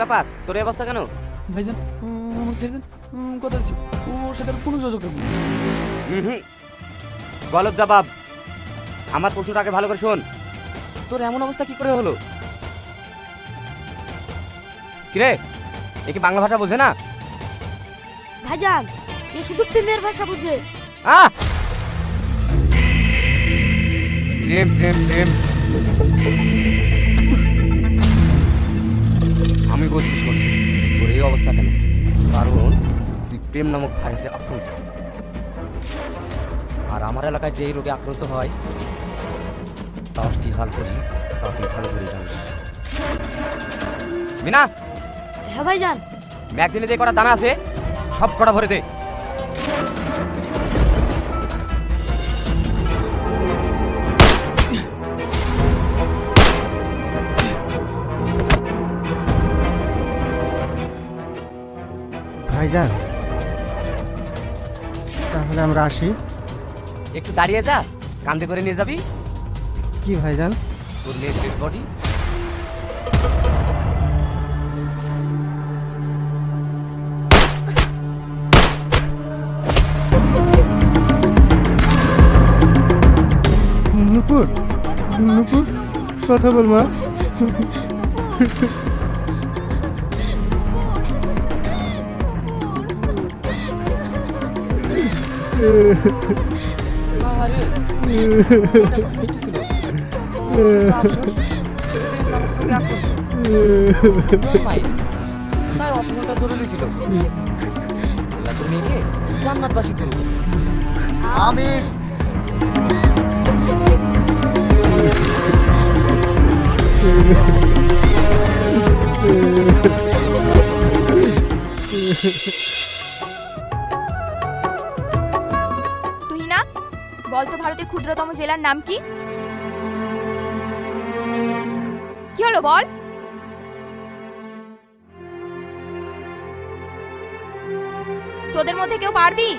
ব্যাপার, তোর এই অবস্থা কেন? ভাইজান আমাকে ছেড়ে দেন, কথা দিচ্ছি ওর সাথে আর কোনো যোগাযোগ রাখবো না। গলত জবাব। আমার প্রশ্নটাকে ভালো করে শোন। তোর এমন অবস্থা কি করে হলো? কিরে, এ কি বাংলা ভাষা বোঝে না? ভাইজান এ শুধু প্রেমের ভাষা বুঝে। আহ! প্রেম প্রেম প্রেম। আমি বলছি শোন, তোর এই অবস্থা কেন? কারণ তুই প্রেম নামক ভাইরাসে আক্রান্ত। আর আমার এলাকায় যে এই রোগে আক্রান্ত হয় তার কি হাল করি তা তুই ভালো করে জানিস। মিনা, হ্যাঁ ভাইজান। ম্যাগজিনে যে কটা দানা আছে সব কটা ভরে দে। ভাইজান তাহলে আমরা আসি। একটু দাঁড়িয়ে যা, কান্দে করে নিয়ে যাবি কি ভাইজান? তোর মেয়ের ডেড বডি। নুপুর, নুপুর কথা বল মা। আরে কষ্ট ছিল। তাই অপরাধটা জরুরি ছিল। আল্লাহ তোর মেয়েকে জান্নাতবাসী করুক। আমিন। তুই না বলতো ভারতের ক্ষুদ্রতম জেলার নাম কি? কি হলো বল? তোদের মধ্যে কেউ পারবি?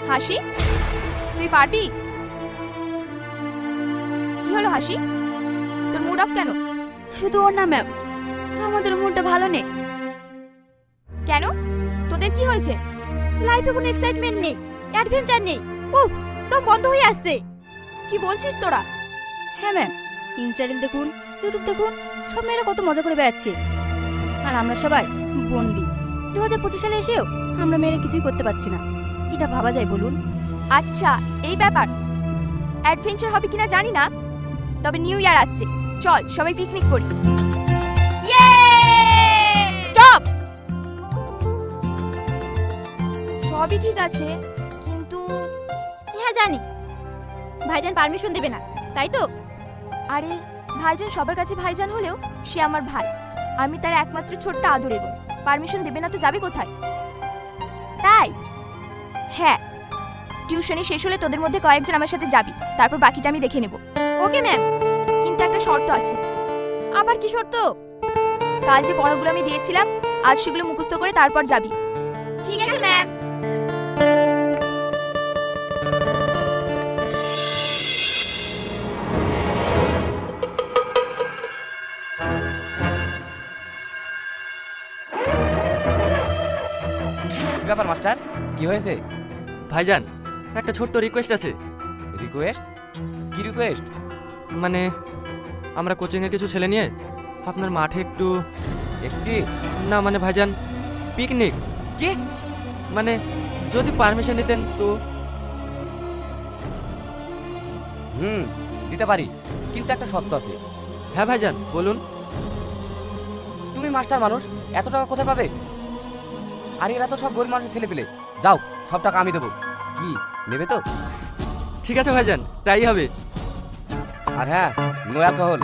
হাসি, তুই পারবি? কি হলো হাসি, তোর মুড অফ কেন? শুধু ওর না ম্যাম, আমাদের মনটা ভালো নেই। কেন, তোদের কি হয়েছে? লাইফে কোনো এক্সাইটমেন্ট নেই, অ্যাডভেঞ্চার নেই। উফ, দম বন্ধ হয়ে আসছে। কি বলছিস তোরা? হ্যাঁ ম্যাম, ইনস্টা রিল দেখুন, ইউটিউব দেখুন, সব মেয়েরা কত মজা করে বেড়াচ্ছে। আর আমরা সবাই বন্দি। 2025 সালে এসেও আমরা মেয়েরা কিছুই করতে পারছি না। এটা ভাবা যায় বলুন? আচ্ছা এই ব্যাপার। অ্যাডভেঞ্চার হবে কিনা জানি না, তবে নিউ ইয়ার আসছে, চল সবাই পিকনিক করি। স্টপ! সবই ঠিক আছে, কিন্তু হ্যাঁ জানি, ভাইজান পারমিশন দেবে না, তাই তো? আরে ভাইজান সবার কাছে ভাইজান হলেও সে আমার ভাই। আমি তার একমাত্র ছোট্ট আদরের বোন। পারমিশন দেবে না তো যাবে কোথায়? তাই? হ্যাঁ, টিউশনি শেষ হলে তোদের মধ্যে কয়েকজন আমার সাথে যাবি, তারপর বাকিটা আমি দেখে নেব। Okay ma'am. কিন্তু একটা শর্ত আছে। আবার কি শর্ত? কাল যে পড়াগুলো আমি দিয়েছিলাম আজ সেগুলো মুখস্থ করে তারপর যাবি। ঠিক আছে ম্যাম। কি ব্যাপার মাস্টার, কি হয়েছে? ভাইজান একটা ছোট্ট রিকোয়েস্ট আছে। রিকোয়েস্ট? কি রিকোয়েস্ট? মানে আমরা কোচিংয়ের কিছু ছেলে নিয়ে আপনার মাঠে একটু একটি না মানে ভাইজান পিকনিক। কি মানে যদি পারমিশন দিতেন তো। দিতে পারি, কিন্তু একটা শর্ত আছে। হ্যাঁ ভাইজান বলুন। তুমি মাস্টার মানুষ, এত টাকা কোথায় পাবে? আর এরা তো সব গরিব মানুষের ছেলে পেলে। যাও, সব টাকা আমি দেবো। কি নেবে তো? ঠিক আছে ভাইজান, তাই হবে। আর হ্যাঁ, নো অ্যালকোহল।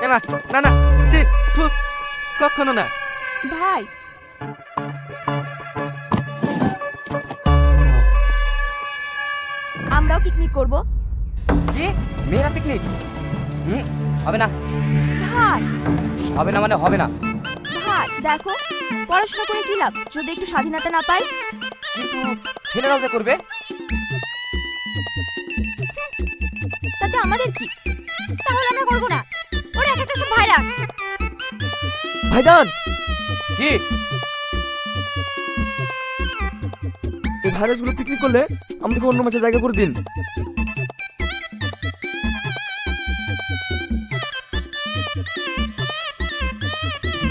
এ না না না, ছি, থু, কখনো না। ভাই আমরাও পিকনিক করব। কি মেয়েরা পিকনিক? হবে না। ভাই হবে না মানে হবে না। ভাই দেখো, পড়াশোনা করে কি লাভ যদি একটু স্বাধীনতা না পাই? কিন্তু ছেলেরাও যে করবে। তাতে আমাদের কি? তাহলে আমরা করবো না। ওরে সব ভাইরাস। ভাইজান, কি এই ভাইরাসগুলো পিকনিক করলে আমাদেরকে অন্য মাঠে জায়গা করে দিন।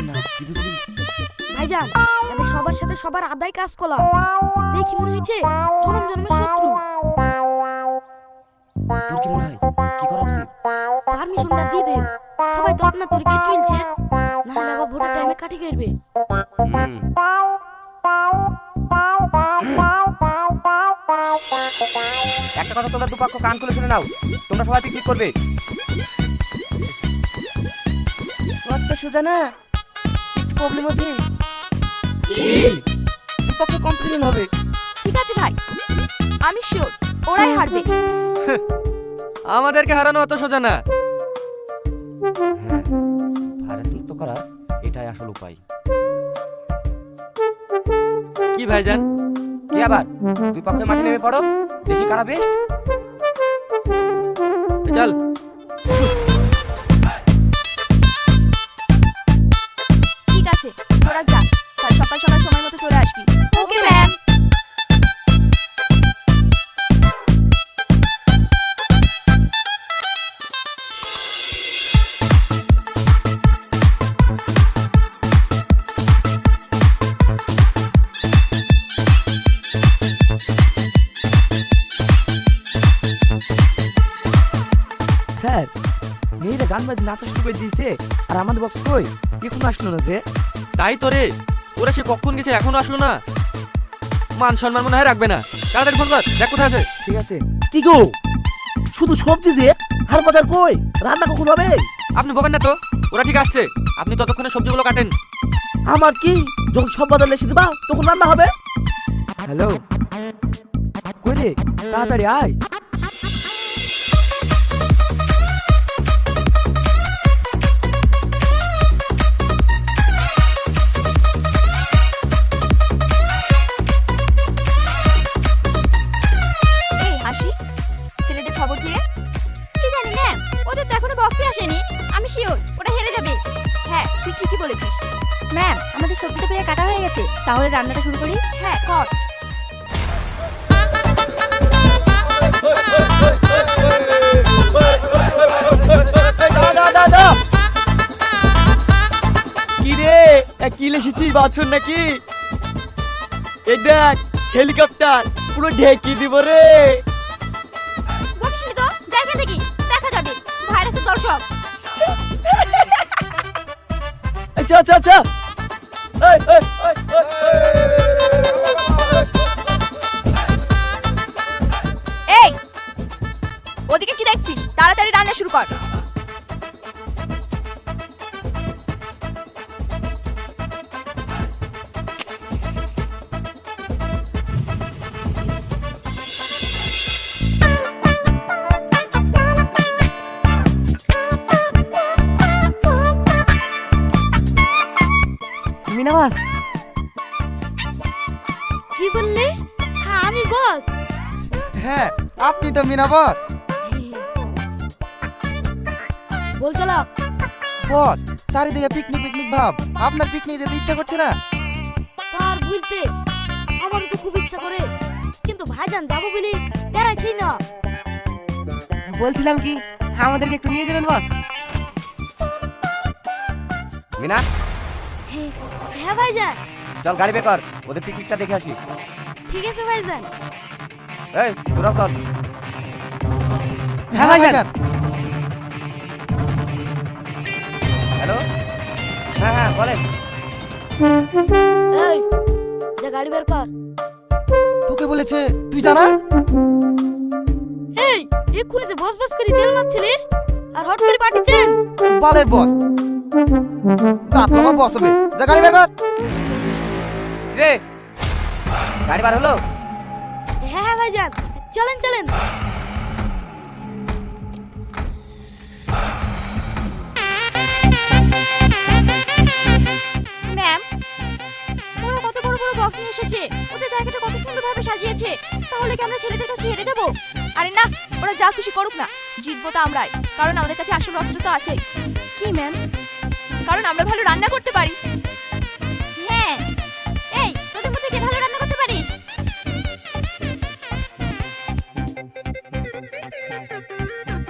না কি বুঝলি? ভাইজান, এদের সবার সাথে সবার আদায় কাজ করা দেখি মনে হয়েছে জনম জন্মের শত্রু। তোর কি মনে হয় কি করা উচিত? পারমিশনটা দিয়ে দেন, সবাই তো আপনার তরিকে চলছে, না হলে আবার ভোটের টাইমে কাটি করবে। হুম। একটা কথা তোমরা দুপক্ষ কান খুলে শুনে নাও, তোমরা সবাই পিকনিক করবে। কথা সোজা না, প্রবলেম আছে, দুপক্ষ কমপ্লেন হবে। ঠিক আছে ভাই, আমি শিওর ওরাই হারবে। আমাদেরকে হারানো অত সোজা না। হ্যাঁ, ভাইরাস মুক্ত করা এটাই আসল উপায়। কি ভাইজান? কি আবার দুই পক্ষে মাঠে নেমে পড়ো, দেখি কারা বেস্ট। চল। ঠিক আছে, তোরা যা, কাল সকাল সকাল সময় মতো চলে আসবি। Okay ma'am. স্যার, মেয়েরা গান বাজে নাচা শুরু করে দিয়েছে, আর আমাদের বক্স কই এখন আসলো না যে? তাই তো রে, ওরা সে কখন গেছে এখনো আসলো না। মান সম্মান মনে হয় রাখবে না। তাড়াতাড়ি ফোন কর, দেখ কোথায় আছে। ঠিক আছে। কি গো, শুধু সবজি যে হার বাজার কই, রান্না কখন হবে? আপনি বকেন না তো, ওরা ঠিক আসছে। আপনি ততক্ষণে সবজিগুলো কাটেন। আমার কি, যখন সব বাজার লেসে দিবা তখন রান্না হবে। হ্যালো, কই রে, তাড়াতাড়ি আয়। এই হাসি, ছেলেদের খবর কি রে? কি জানি ম্যাম, ওদের তো এখনো বক্সে আসেনি। আমি শিওর ওরা হেরে যাবে। হ্যাঁ, তুই ঠিকই বলেছিস। ম্যাম, আমাদের সবজিটা প্রায় কাটা হয়ে গেছে, তাহলে রান্নাটা শুরু করি। হ্যাঁ কর। কি রে, কি লেসেছিস বাছুর নাকি? এই দেখ হেলিকপ্টার, পুরো ঢেকি দিব রে। বকিসনি তো, জায়গা থেকে দেখা যাবে ভাইরাসের দর্শক। আচ্ছা আচ্ছা আচ্ছা, এই, এই, এই, এই, ওদিকে কি দেখছিস? তাড়াতাড়ি রান্না শুরু কর। মিনা বাস, কি বললি? হ্যাঁ আমি বস। হ্যাঁ, আপনি তো মিনা বস। বল চলো। বস, চারিদিকে পিকনিক পিকনিক ভাব, আপনার পিকনিক যেতে ইচ্ছা করছে না? তার ভুলতে আমারও তো খুব ইচ্ছা করে, কিন্তু ভাইজান যাবো বলি বেড়াইছি না। বলছিলাম কি আমাদেরকে একটু নিয়ে যাবেন বস? মিনা, হ্যাঁ ভাইজান। চল গাড়ি বের কর, ওদের পিকনিকটা দেখে আসি। ঠিক আছে ভাইজান। এই তোরাও চল। হ্যাঁ ভাইজান। হ্যালো, হ্যাঁ হ্যাঁ বলেন। এই, যা গাড়ি বের কর। তোকে বলেছে, তুই জানা? এই, এক্ষুনি যে বস বস করে তেল মারছিলি, আর হট করে পার্টি চেঞ্জ। বালের বস, দাঁতলামা বস হবে। যা গাড়ি বের কর। রে, গাড়ি বার হলো? হ্যাঁ হ্যাঁ ভাইজান, চলেন চলেন। ম্যাম, ওরা কত বড় বড় বক্স নিয়ে এসেছে, ওদের জায়গাটা কত সুন্দরভাবে সাজিয়েছে। তাহলে কি আমরা ছেলেদের কাছে হেরে যাব? আরে না, ওরা যা খুশি করুক না, জিতবো তো আমরাই, কারণ আমাদের কাছে আসল অস্ত্র তো আছে। কি ম্যাম? কারণ আমরা ভালো রান্না করতে পারি। হ্যাঁ, এই তোদের মধ্যে কে ভালো রান্না করতে পারিস?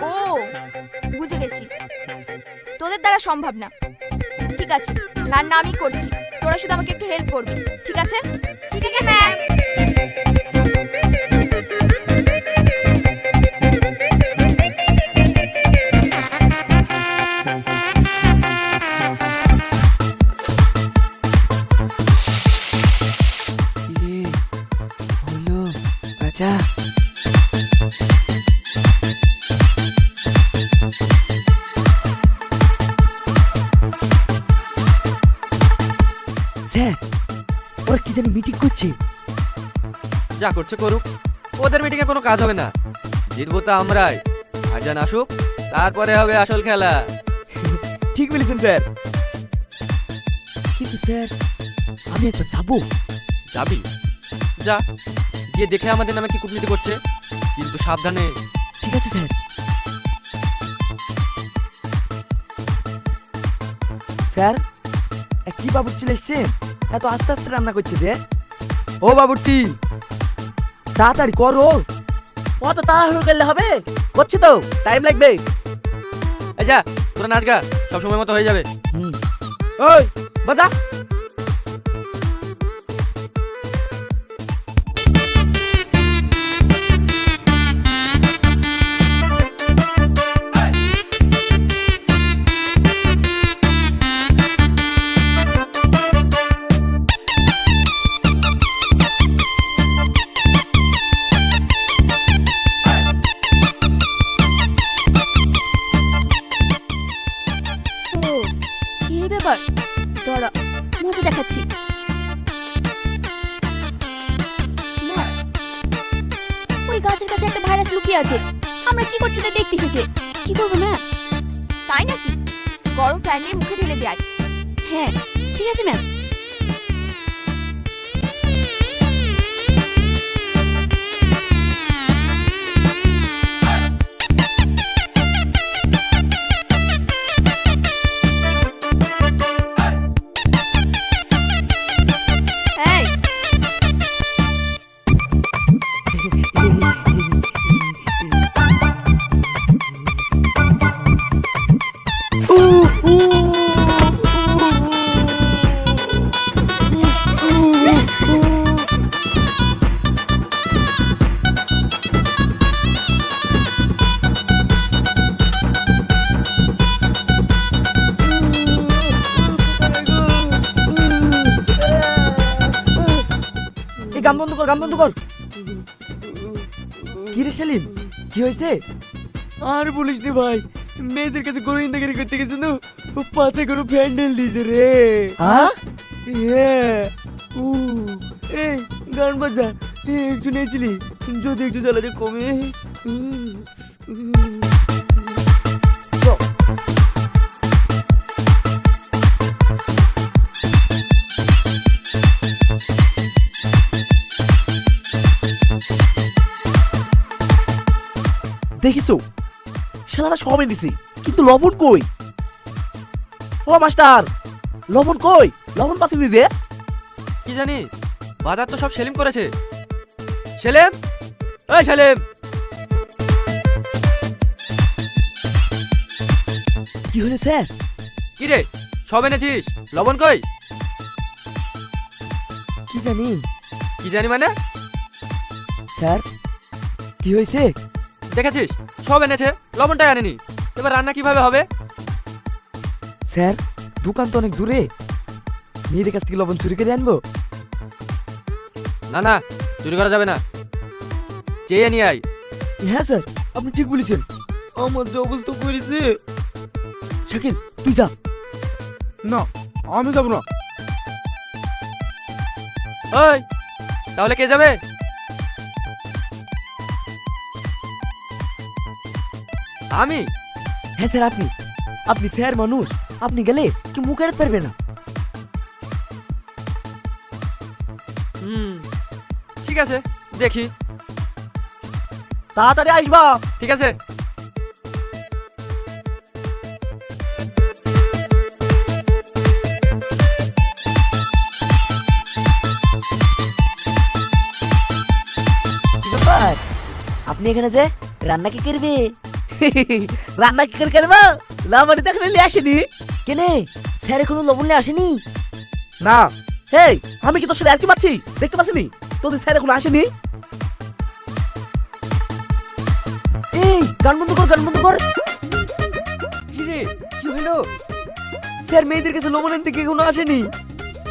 ও, বুঝে গেছি। তোদের দ্বারা সম্ভব না। ঠিক আছে, রান্না আমি করছি, তোরা শুধু আমাকে একটু হেল্প করবি, ঠিক আছে? ঠিক আছে ম্যাম। হলো আচ্ছা স্যার ওর কি জানি মিটিং করছে। যা করছে করুক, ওদের মিটিংয়ে কোনো কাজ হবে না। জিতবো তো আমরাই। ভাইজান আসুক, তারপরে হবে আসল খেলা। ঠিক বলেছেন স্যার। কিন্তু স্যার আমি একবার যাবো। যাবি? যা, গিয়ে দেখে আমাদের নামে কি কূটনীতি করছে, কিন্তু সাবধানে। ঠিক আছে স্যার। স্যার কি বাবুর্চি এসছে, এত আস্তে আস্তে রান্না করছে যে? ও বাবুর্চি তাড়াতাড়ি করো। অত তাড়াহুড়ো করলে হবে? করছি তো, টাইম লাগবে। এই যা, তোরা নাচ গা, সব সময় মতো হয়ে যাবে। ওই বাজা। ও, এই ব্যাপার। দাঁড়া, মজা দেখাচ্ছি। ম্যাম, ওই গাছের কাছে একটা ভাইরাস লুকিয়ে আছে। আমরা কি করছি তা দেখতে এসেছে। কি করবো ম্যাম? তাই নাকি? গরম ফ্যান নিয়ে মুখে ঢেলে দেয়। হ্যাঁ, ঠিক আছে ম্যাম। এই, এই গান বন্ধ কর, গান বন্ধ কর। কি রে সেলিম, কি হয়েছে? আর বলিস রে ভাই, মেয়েদের কাছে গোয়েন্দাগিরি করতে গেছিল, ও পাশে কোনো প্যান্ডেল দিয়েছে রে। হ্যাঁ? এই গান বাজা, একটু নেছিলি, যদি একটু জ্বালাটা কমে। দেখিছো শালারা সবাই দিছি, কিন্তু লবণ কই? ও মাস্টার, লবণ কই? লবণ পাশে দিছে। কি জানি, বাজার তো সব সেলিম করেছে। সেলিম, এই সেলিম। কি হলো স্যার? কি রে, সব এনেছিস? লবণ কই? কি জানি। কি জানি মানে? স্যার কি হয়েছে? দেখেছিস, সব এনেছে, লবণটাই আনেনি। এবার রান্না কিভাবে হবে? স্যার দোকান তো অনেক দূরে, মেয়েদের কাছ থেকে লবণ চুরি করে আনবো? না না, চুরি করা যাবে না, চেয়ে নিয়ে আয়। হ্যাঁ স্যার, আপনি ঠিক বলেছেন। আমার যে অবস্থা করেছে। শাকিল তুই যা। না আমি যাবো না। ওই, তাহলে কে যাবে? আমি? হ্যাঁ স্যার, আপনি। আপনি স্যার মানুষ, আপনি গেলে কি মুখ এড়াতে পারবে না। ঠিক আছে, দেখি। তাড়াতাড়ি আসবা। ঠিক আছে। আপনি এখানে যে রান্না কি করবে? রান্না কি করে করবো? লবণ দেখলে নিয়ে আসেনি কেনে? স্যার এখনো লবণ নিয়ে আসেনি না। হেই, আমি কি তোর সাথে আর কি পাচ্ছি? দেখতে পাচ্ছিনি তোদের স্যার এখনো আসেনি? এই গান বন্ধ কর, গান বন্ধ কর। কি রে, কি হলো? স্যার মেয়েদের কাছে লবণ আনতে কি এখনো আসেনি?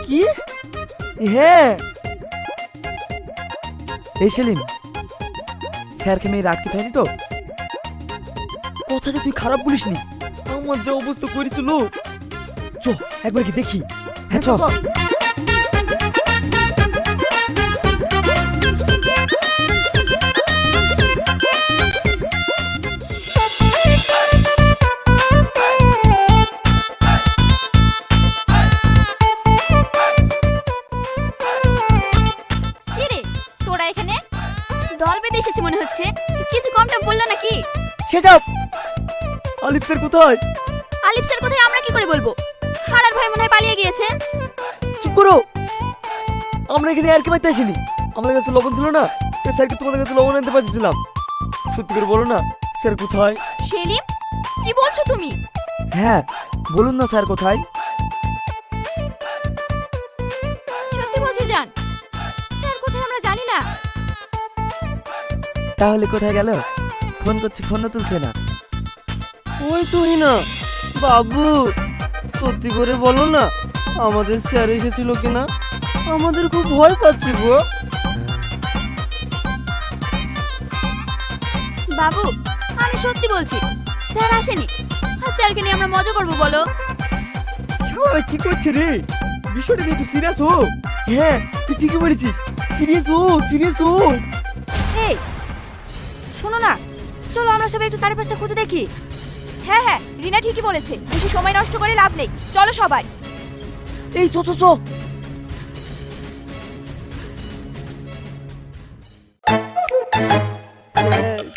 কি? হ্যাঁ। এই সেলিম, স্যারকে মেয়ে রাত কেটে হয়নি তো? কথাটা তুই খারাপ বলিসনি, আমার যে অবস্থা করেছিল। চ একবার কি দেখি। হ্যাঁ চ। কি রে তোরা এখানে দল বেঁধে এসেছে মনে হচ্ছে, কিছু কম টম বললো নাকি? সেটা আলিফ স্যার কোথায়? আলিফ স্যার কোথায় আমরা কি করে বলবো? হারার ভয় মনে হয় পালিয়ে গিয়েছে। চুপ করো, আমরা এখানে আর কি পাইতে আসিনি। আমাদের কাছে লবণ ছিল না, তাই স্যারকে তোমাদের কাছে লবণ আনতে পারছিলাম। সত্যি করে বলো না, স্যার কোথায়? সেলিম, কি বলছো তুমি? হ্যাঁ বলুন না স্যার কোথায়? সত্যি বলছো জান? স্যার কোথায় আমরা জানি না। তাহলে কোথায় গেল? ফোন করছি, ফোনও তুলছে না। ওই তুই না বাবু, সত্যি করে বলো না আমাদের স্যার এসেছিল কিনা? আমাদের খুব ভয় পাচ্ছি গো। বাবু, আমি সত্যি বলছি, স্যার আসেনি। আর স্যারকে নিয়ে আমরা মজা করবো বলো? সবাই কি করছে রে? বিষয়টা নিয়ে একটু সিরিয়াস হো। হ্যাঁ তুই ঠিকই বলেছিস, সিরিয়াস হো, সিরিয়াস হো। এই শোনো না, চলো আমরা সবাই একটু চারিপাশটা খুঁজে দেখি। হ্যাঁ হ্যাঁ, রিনা ঠিকই বলেছে, বেশি সময় নষ্ট করে লাভ নেই, চলো সবাই। এই চ চ চ।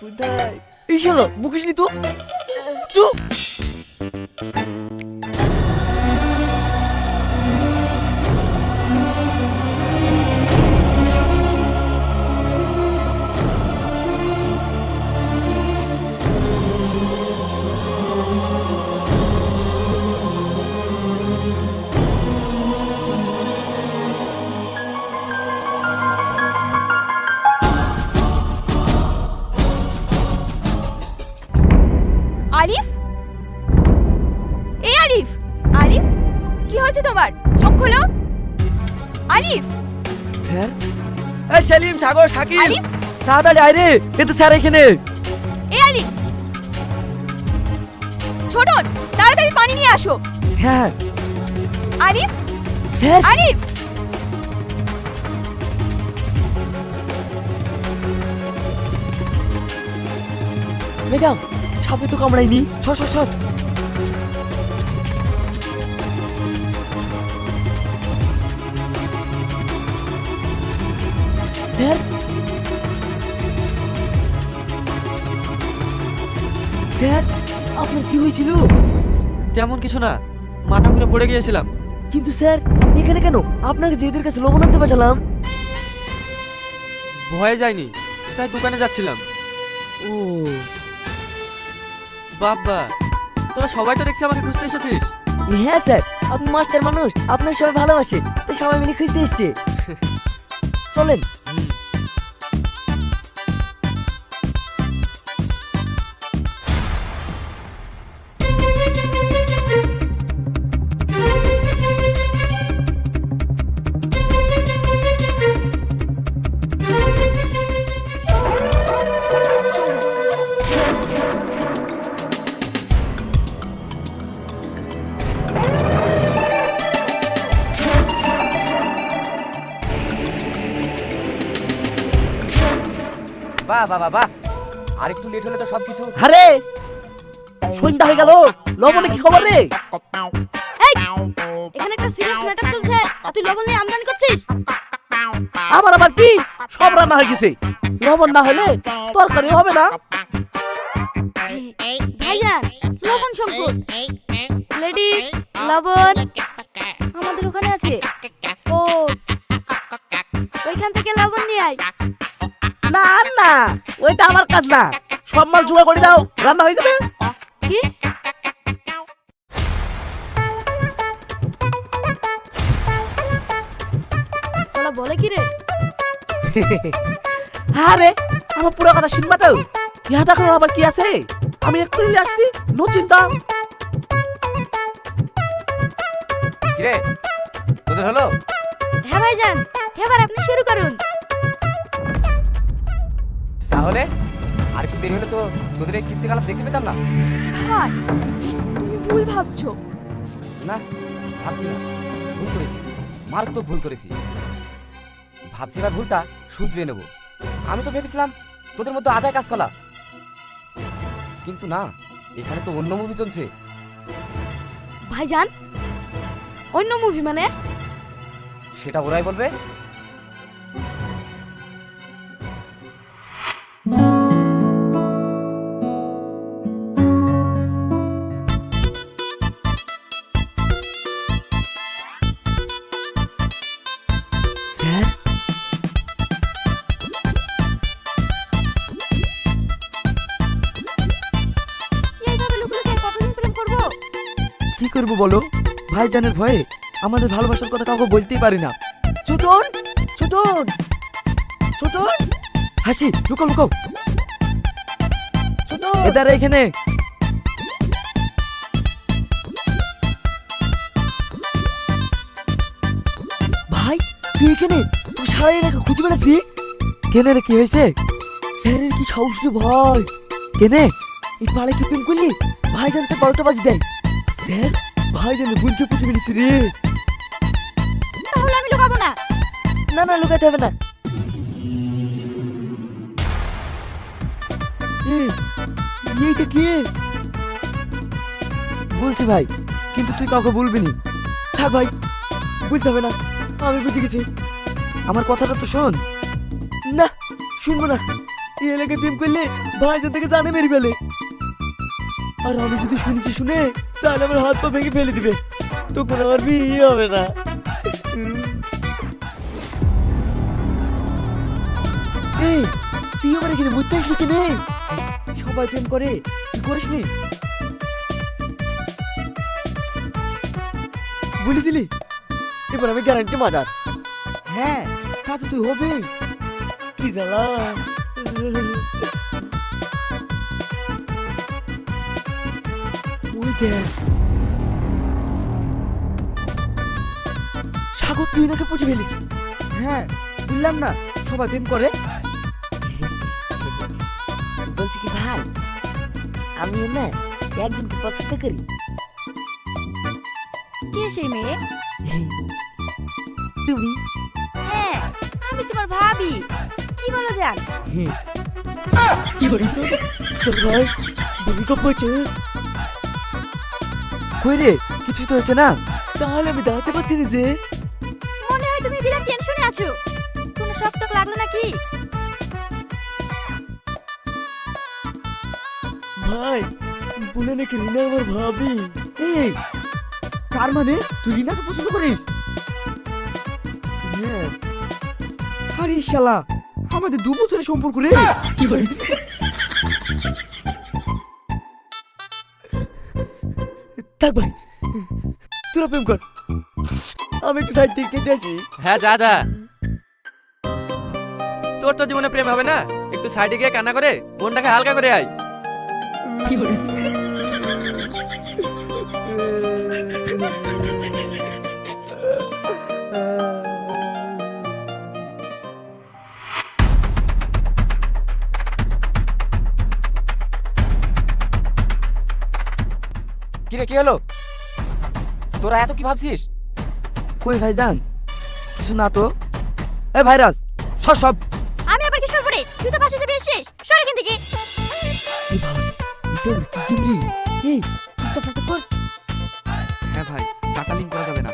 কোথায়? এই শালা বকিসনি তো, চুপ। আলিফ, এই আলিফ, আলিফ কি হয়েছে তোমার? চোখ খোলো। আলিফ, স্যার, এই সেলিম, সাগর, শাকিল, আলিফ, তাড়াতাড়ি আয় রে, এতে স্যার এখানে। এই আলিফ, ছোটন তাড়াতাড়ি পানি নিয়ে আসো। হ্যাঁ আলিফ, স্যার। আলিফ, ম্যাডাম, সাপে তো কামড়ায়নি, সর সর সর। স্যার, স্যার আপনার কি হয়েছিল? তেমন কিছু না, মাথা ঘুরে পড়ে গিয়েছিলাম। কিন্তু স্যার আপনি এখানে কেন? আপনাকে যেদের কাছে লবণ আনতে পাঠালাম। ভয়ে যায়নি, তাই দোকানে যাচ্ছিলাম। ও বাবা, তোরা সবাই তো দেখছি আমাকে খুঁজতে এসেছিস। হ্যাঁ স্যার, আপনি মাস্টার মানুষ, আপনার সবাই ভালোবাসে, তাই সবাই মিলে খুঁজতে এসছে। চলেন। বাহ বাহ বাহ বাহ, আর একটু লেট হলে তো সবকিছু। আরে সন্ধ্যা হয়ে গেল, লবণে কি খবর রে? এই এখানে একটা সিরিয়াস ম্যাটার চলছে, আর তুই লবণ নিয়ে আমদানি করছিস? আমার আবার কি, সব রান্না হয়ে গেছে, লবণ না হলে তরকারি হবে না। ভাইজান, লবণ সংকট। লেডিস, লবণ আমাদের ওখানে আছে। ও ওইখান থেকে লবণ নিয়ে আয়। না না, ওইটা আমার কাজ না। সব মাল জোগাড় করে দাও, রান্না হয়ে যাবে। কি? শালা বলে কি রে? আরে আমার পুরো কথা শুনবা তো? ইহা দেখো আবার কি আছে, আমি একটু আসছি, নো চিন্তা। কিরে তোদের হলো? হ্যাঁ ভাইজান, এবার আপনি শুরু করুন। তাহলে আর একটু দেরি হলে তো তোদের এই কীর্তিকলাপ দেখতে পেতাম না। ভাই তুমি ভুল ভাবছো। না ভাবছি না, ভুল করেছি, মারাত্মক ভুল করেছি। ভাবছি এবার ভুলটা শুধরে নেব। আমি তো ভেবেছিলাম তোদের মধ্যে আদায় কাজ করা, কিন্তু না, এখানে তো অন্য মুভি চলছে। ভাইজান, অন্য মুভি মানে? সেটা ওরাই বলবে। স্যার, এইভাবে লুকিয়ে কতদিন প্রেম করবো? কি করবো বলো? ভাইজানের ভয়ে আমাদের ভালোবাসার কথা কাউকে বলতেই পারি না। ছোটন, ছোটন, ছোটন, হাসি, লুকো লুকো। এদারে এখানে। ভাই তুই এখানে? তুই সারা এলাকা খুঁজে বেড়াচ্ছি। কেনে রে, কি হয়েছে? স্যারের কি সাহস রে ভাই! কেনে? এই পাড়ায় কি প্রেম করলি? ভাই জানতে 12টা বাজে দেয়। স্যার, ভাই জানে বুনকে পুঁতে ফেলেছি রে। তাহলে আমি লুকাবো না। না না, লুকাতে হবে না। এইটা কি? বলছি ভাই, কিন্তু তুই কাউকে বলবি নি। থাক ভাই, বলতে হবে না, আমি বুঝে গেছি। আমার কথাটা তো শোন। না, শুনবো না। এই এলাকায় প্রেম করলে ভাইজান থেকে জানে মেরে ফেলে। আর আমি যদি শুনেছি শুনে, তাহলে আমার হাত পা ভেঙে ফেলে দিবে। তখন আমার বিয়ে হবে না। এই, তুই আমার এখানে বুঝতে আসলি কেনে? সবাই প্রেম করে, তুই করিস নি? বলে দিলি, এবার আমি গ্যারান্টি মাদার। হ্যাঁ, তা তো তুই হবে। কি জ্বালা! ওই দেখ, সাগর তুই নাকি পুঁছে ফেলিস। হ্যাঁ, বুঝলাম না, সবাই প্রেম করে। বলছি কি ভাই, আমি না একজনকে পছন্দ করি। কে সেই মেয়ে? তুমি? হ্যাঁ, আমি তোমার ভাবি। কি বলো জান? কি বলি তোর ভাই ভূমিকম্প হয়েছে? কই রে, কিছু তো হচ্ছে না। তাহলে আমি দাঁড়াতে পারছি না যে। মনে হয় তুমি বিরাট টেনশনে আছো। কোনো শক টক লাগলো নাকি? ভাই বলে নাকি রিনা আমার ভাবি। এই, তার মানে তুই রিনাকে পছন্দ করিস? হ্যাঁ। আরে শালা, আমাদের 2 বছরের সম্পর্ক রে। কি বলি? থাক ভাই, তোরা প্রেম কর, আমি একটু সাইড থেকে কেটে আসি। হ্যাঁ যা যা, তোর তো জীবনে প্রেম হবে না। একটু সাইডে গিয়ে কান্না করে মনটাকে হালকা করে আয়। কি বলি? কিরে কি হলো? তোরা এত কি ভাবছিস? কই ভাইজান, কিছু না তো। এ ভাইরাস, সব আমি আবার কি শুরু করে? তুই তো পাশে যাবি শেষ। সর এখান থেকে। এই চুপচাপ কর। হ্যাঁ ভাই, টাকা লিঙ্ক করা যাবে না।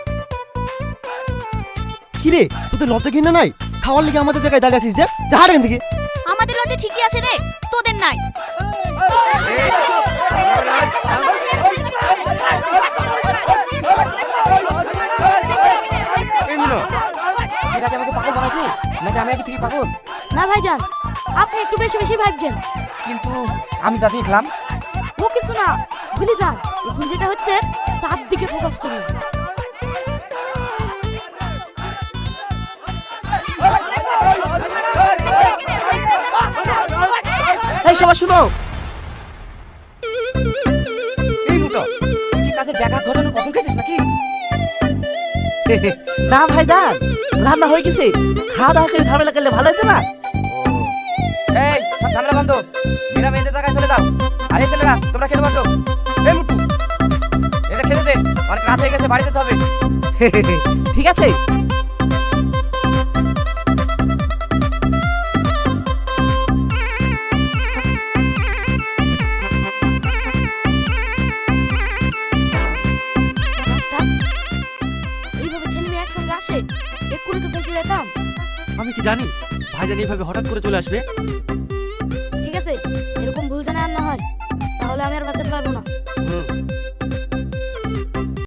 কি রে, তোদের লজ্জা ঘৃণা নাই? খাওয়ার লেগে আমাদের জায়গায় দাঁড়িয়ে আছিস যে? যা এখান থেকে। আমাদের লজ্জা ঠিকই আছে রে, তোদের নাই। এরা কি আমাকে পাগল বানাইছে নাকি আমি আগে থেকে পাগল? না ভাইজান, আপনি একটু বেশি বেশি ভাবছেন। কিন্তু আমি যা দেখলাম, ও কিছু না, ভুলে যান। এখন যেটা হচ্ছে তার দিকে ফোকাস করুন। এই সবাই শুনো, এই মতো কি কাজে ব্যাঘাত ঘটানো কখন খেয়েছিস নাকি? না ভাইজান, রান্না হয়ে গেছে। খাওয়া দাওয়া করে ঝামেলা করলে ভালো হতো না। এই সব ঝামেলা বন্ধ, মেয়েরা মেয়েদের জায়গায় চলে যাও। আর এই ছেলেরা তোমরা খেতে বসো। এই মুটু, এটা খেতে দে, অনেক রাত হয়ে গেছে, বাড়ি যেতে হবে। ঠিক আছে। এইভাবে ছেলে মেয়ে একসঙ্গে আসে, এক্ষুনি তো বেঁচে যেতাম। আমি কি জানি ভাইজান এইভাবে হঠাৎ করে চলে আসবে। ঠিক আছে, এরকম ভুল জানা আর না হয়, তাহলে আমি আর বাঁচাতে পারবো না।